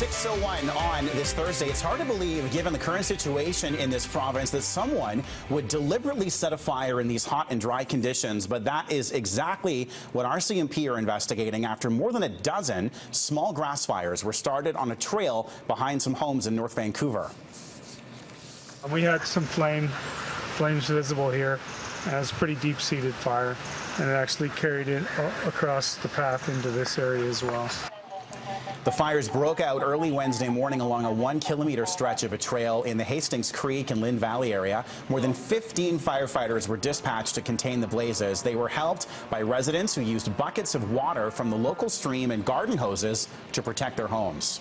6:01 on this Thursday. It's hard to believe, given the current situation in this province, that someone would deliberately set a fire in these hot and dry conditions. But that is exactly what RCMP are investigating after more than a dozen small grass fires were started on a trail behind some homes in North Vancouver. We had some flames visible here. It was a pretty deep-seated fire, and it actually carried it across the path into this area as well. The fires broke out early Wednesday morning along a 1-kilometer stretch of a trail in the Hastings Creek and Lynn Valley area. More than 15 firefighters were dispatched to contain the blazes. They were helped by residents who used buckets of water from the local stream and garden hoses to protect their homes.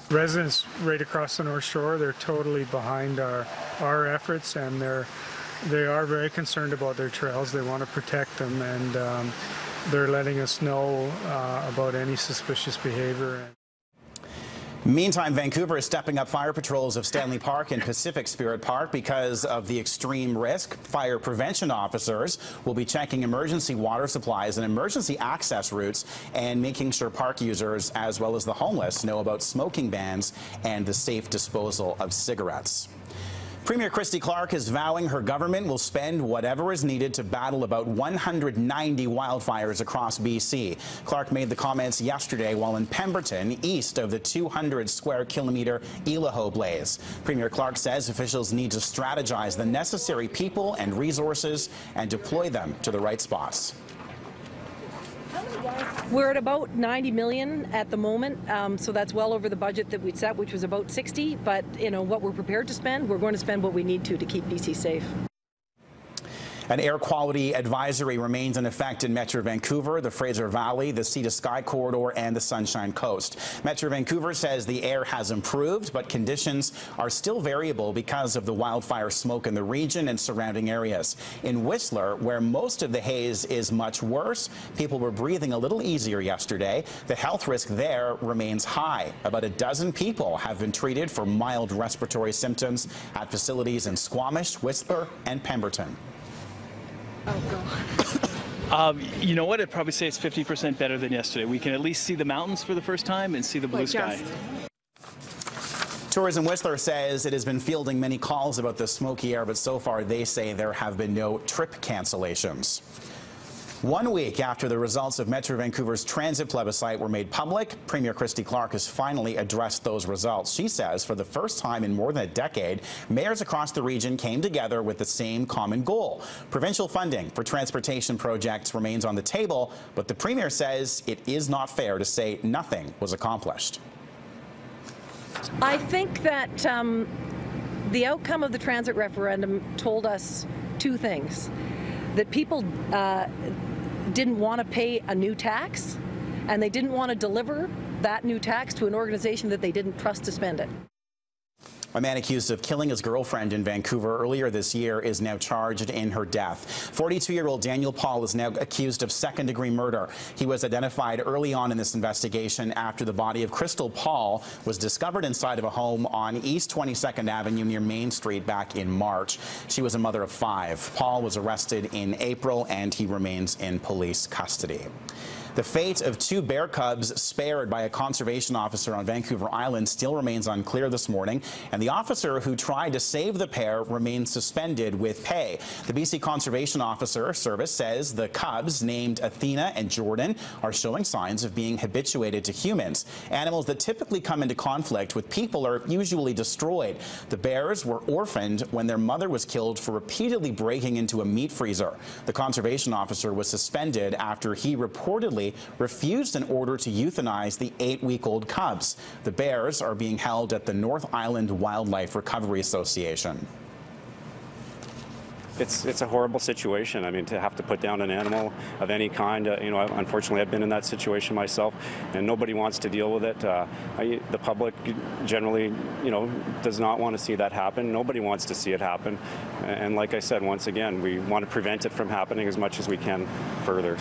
Residents right across the North Shore, they're totally behind our efforts, and they are very concerned about their trails. They want to protect them, and they're letting us know about any suspicious behavior. Meantime, Vancouver is stepping up fire patrols of Stanley Park and Pacific Spirit Park because of the extreme risk. Fire prevention officers will be checking emergency water supplies and emergency access routes and making sure park users, as well as the homeless, know about smoking bans and the safe disposal of cigarettes. Premier Christy Clark is vowing her government will spend whatever is needed to battle about 190 wildfires across BC. Clark made the comments yesterday while in Pemberton, east of the 200-square-kilometer Ilaho blaze. Premier Clark says officials need to strategize the necessary people and resources and deploy them to the right spots. We're at about 90 million at the moment, so that's well over the budget that we'd set, which was about 60. But you know what we're prepared to spend, we're going to spend what we need to keep BC safe. An air quality advisory remains in effect in Metro Vancouver, the Fraser Valley, the Sea to Sky corridor, and the Sunshine Coast. Metro Vancouver says the air has improved, but conditions are still variable because of the wildfire smoke in the region and surrounding areas. In Whistler, where most of the haze is much worse, people were breathing a little easier yesterday. The health risk there remains high. About a dozen people have been treated for mild respiratory symptoms at facilities in Squamish, Whistler, and Pemberton. You know what? I'd probably say it's 50% better than yesterday. We can at least see the mountains for the first time and see the blue sky. Tourism Whistler says it has been fielding many calls about the smoky air, but so far they say there have been no trip cancellations. 1 week after the results of Metro Vancouver's transit plebiscite were made public, Premier Christy Clark has finally addressed those results. She says for the first time in more than a decade, mayors across the region came together with the same common goal. Provincial funding for transportation projects remains on the table, but the Premier says it is not fair to say nothing was accomplished. I think that the outcome of the transit referendum told us two things. That people didn't want to pay a new tax, and they didn't want to deliver that new tax to an organization that they didn't trust to spend it. A man accused of killing his girlfriend in Vancouver earlier this year is now charged in her death. 42-year-old Daniel Paul is now accused of second-degree murder. He was identified early on in this investigation after the body of Crystal Paul was discovered inside of a home on East 22nd Avenue near Main Street back in March. She was a mother of 5. Paul was arrested in April, and he remains in police custody. The fate of 2 bear cubs spared by a conservation officer on Vancouver Island still remains unclear this morning, and the officer who tried to save the pair remains suspended with pay. The BC Conservation Officer Service says the cubs, named Athena and Jordan, are showing signs of being habituated to humans. Animals that typically come into conflict with people are usually destroyed. The bears were orphaned when their mother was killed for repeatedly breaking into a meat freezer. The conservation officer was suspended after he reportedly refused an order to euthanize the 8-week-old cubs. The bears are being held at the North Island Wildlife Recovery Association. It's a horrible situation. I mean, to have to put down an animal of any kind, you know, unfortunately I've been in that situation myself, and nobody wants to deal with it. The public generally, you know, does not want to see that happen. Nobody wants to see it happen. And like I said, once again, we want to prevent it from happening as much as we can further.